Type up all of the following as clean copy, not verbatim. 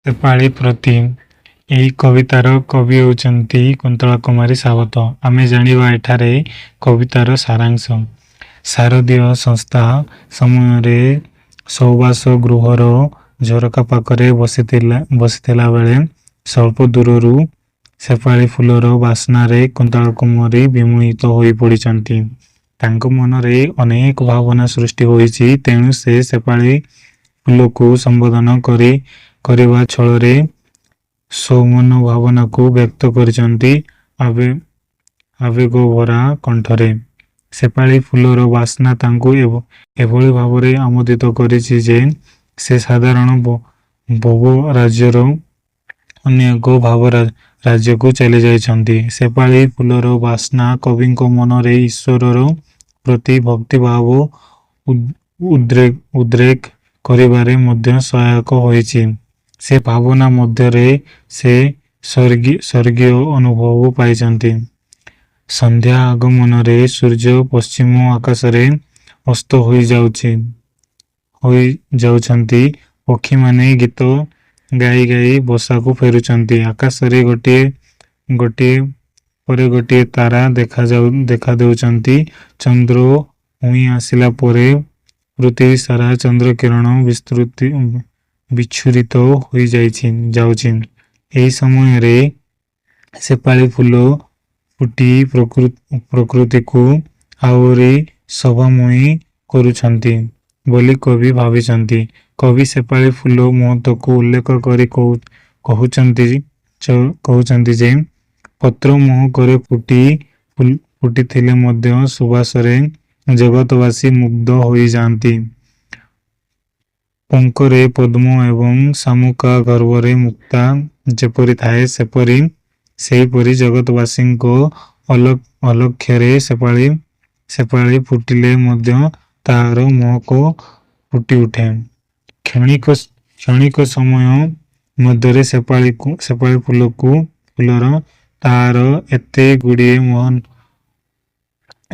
ସେପାଳି ପ୍ରତି ଏହି କବିତାର କବି ହେଉଛନ୍ତି କୁନ୍ତଳା କୁମାରୀ ସାବତ। ଆମେ ଜାଣିବା ଏଠାରେ କବିତାର ସାରାଂଶ। ଶାରଦୀୟ ସଂସ୍ଥା ସମୟରେ ସୌବାସ ଗୃହର ଝରକା ପାଖରେ ବସିଥିଲା ବେଳେ ସ୍ୱଳ୍ପ ଦୂରରୁ ସେପାଳି ଫୁଲର ବାସ୍ନାରେ କୁନ୍ତଳା କୁମାରୀ ବିମୋହିତ ହୋଇ ପଡ଼ିଛନ୍ତି। ତାଙ୍କ ମନରେ ଅନେକ ଭାବନା ସୃଷ୍ଟି ହୋଇଛି। ତେଣୁ ସେ ସେପାଳି ଫୁଲକୁ ସମ୍ବୋଧନ କରିବା ଛଳରେ ସୌମନ ଭାବନାକୁ ବ୍ୟକ୍ତ କରିଛନ୍ତି ଆବେଗଭରା କଣ୍ଠରେ। ସେପାଳି ଫୁଲର ବାସ୍ନା ତାଙ୍କୁ ଏଭଳି ଭାବରେ ଆମୋଦିତ କରିଛି ଯେ ସେ ସାଧାରଣ ଭୋଗ ରାଜ୍ୟର ଅନ୍ୟ ଏକ ଭାବ ରାଜ୍ୟକୁ ଚାଲି ଯାଇଛନ୍ତି। ସେପାଳି ଫୁଲର ବାସ୍ନା କବିଙ୍କ ମନରେ ଈଶ୍ୱରର ପ୍ରତି ଭକ୍ତିଭାବ ଉଦ୍ରେକ କରିବାରେ ମଧ୍ୟ ସହାୟକ ହୋଇଛି। ସେ ଭାବନା ମଧ୍ୟରେ ସେ ସ୍ୱର୍ଗୀୟ ଅନୁଭବ ପାଇଛନ୍ତି। ସନ୍ଧ୍ୟା ଆଗମନରେ ସୂର୍ଯ୍ୟ ପଶ୍ଚିମ ଆକାଶରେ ଅସ୍ତ ହୋଇଯାଉଛନ୍ତି। ପକ୍ଷୀମାନେ ଗୀତ ଗାଇ ଗାଇ ବସାକୁ ଫେରୁଛନ୍ତି। ଆକାଶରେ ଗୋଟିଏ ପରେ ଗୋଟିଏ ତାରା ଦେଖା ଦେଉଛନ୍ତି। ଚନ୍ଦ୍ର ଉଇଁ ଆସିଲା ପରେ ପୃଥିବୀ ସାରା ଚନ୍ଦ୍ରକିରଣ ବିଚ୍ଛୁରିତ ହୋଇଯାଉଛି। ଏହି ସମୟରେ ସେପାଳି ଫୁଲ ଫୁଟି ପ୍ରକୃତିକୁ ଆହୁରି ଶୋଭାମୟୀ କରୁଛନ୍ତି ବୋଲି କବି ଭାବିଛନ୍ତି। କବି ସେପାଳି ଫୁଲ ମହତ୍ତ୍ୱକୁ ଉଲ୍ଲେଖ କରି କହୁଛନ୍ତି ଯେ ପତ୍ର ମହକରେ ଫୁଟିଥିଲେ ମଧ୍ୟ ସୁବାସରେ ଜଗତବାସୀ ମୁଗ୍ଧ ହୋଇଯାଆନ୍ତି। ପଙ୍କରେ ପଦ୍ମ ଏବଂ ଶାମୁକା ଗର୍ଭରେ ମୁକ୍ତା ଯେପରି ଥାଏ ସେହିପରି ଜଗତବାସୀଙ୍କ ଅଲକ୍ଷ୍ୟରେ ସେପାଳି ଫୁଟିଲେ ମଧ୍ୟ ତାହାର ମହକ ଫୁଟିଉଠେ। କ୍ଷଣିକ ସମୟ ମଧ୍ୟରେ ସେପାଳି ଫୁଲର ତାହାର ଏତେ ଗୁଡ଼ିଏ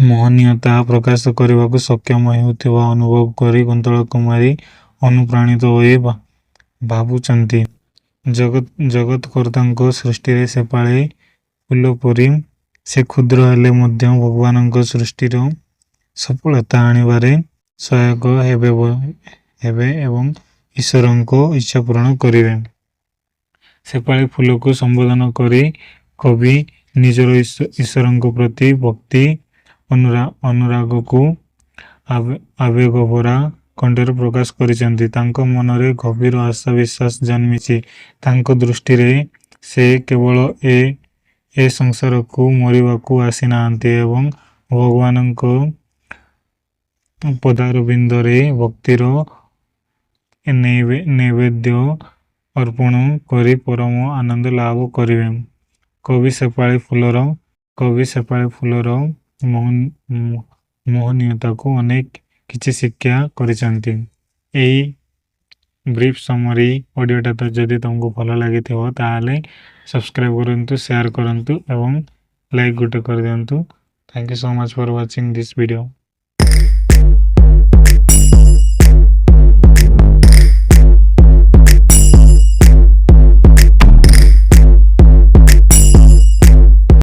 ମହନୀୟତା ପ୍ରକାଶ କରିବାକୁ ସକ୍ଷମ ହେଉଥିବା ଅନୁଭବ କରି କୁନ୍ତଳା କୁମାରୀ ଅନୁପ୍ରାଣିତ ହୋଇ ଭାବୁଛନ୍ତି ଜଗତକର୍ତ୍ତାଙ୍କ ସୃଷ୍ଟିରେ ସେପାଳି ଫୁଲ ପରି ସେ କ୍ଷୁଦ୍ର ହେଲେ ମଧ୍ୟ ଭଗବାନଙ୍କ ସୃଷ୍ଟିର ସଫଳତା ଆଣିବାରେ ସହାୟକ ହେବେ ଏବଂ ଈଶ୍ୱରଙ୍କ ଇଚ୍ଛା ପୂରଣ କରିବେ। ସେପାଳି ଫୁଲକୁ ସମ୍ବୋଧନ କରି କବି ନିଜର ଈଶ୍ୱରଙ୍କ ପ୍ରତି ଭକ୍ତି ଅନୁରାଗକୁ ଆବେଗଭରା କଣ୍ଠରେ ପ୍ରକାଶ କରିଛନ୍ତି। ତାଙ୍କ ମନରେ ଗଭୀର ଆଶା ବିଶ୍ୱାସ ଜନ୍ମିଛି। ତାଙ୍କ ଦୃଷ୍ଟିରେ ସେ କେବଳ ଏ ସଂସାରକୁ ମରିବାକୁ ଆସିନାହାନ୍ତି ଏବଂ ଭଗବାନଙ୍କ ପଦାରବିନ୍ଦରେ ଭକ୍ତିର ନୈବେଦ୍ୟ ଅର୍ପଣ କରି ପରମ ଆନନ୍ଦ ଲାଭ କରିବେ। କବି ସେପାଳି ଫୁଲର ମହନୀୟତାକୁ ଅନେକ କିଛି ଶିକ୍ଷା କରିଛନ୍ତି। ଏହି ବ୍ରିଫ୍ ସମରି ଅଡ଼ିଓଟା ଯଦି ତୁମକୁ ଭଲ ଲାଗିଥିବ ତାହେଲେ ସବସ୍କ୍ରାଇବ୍ କରନ୍ତୁ, ସେୟାର କରନ୍ତୁ ଏବଂ ଲାଇକ୍ ଗୋଟେ କରିଦିଅନ୍ତୁ। Thank you so much for watching this video.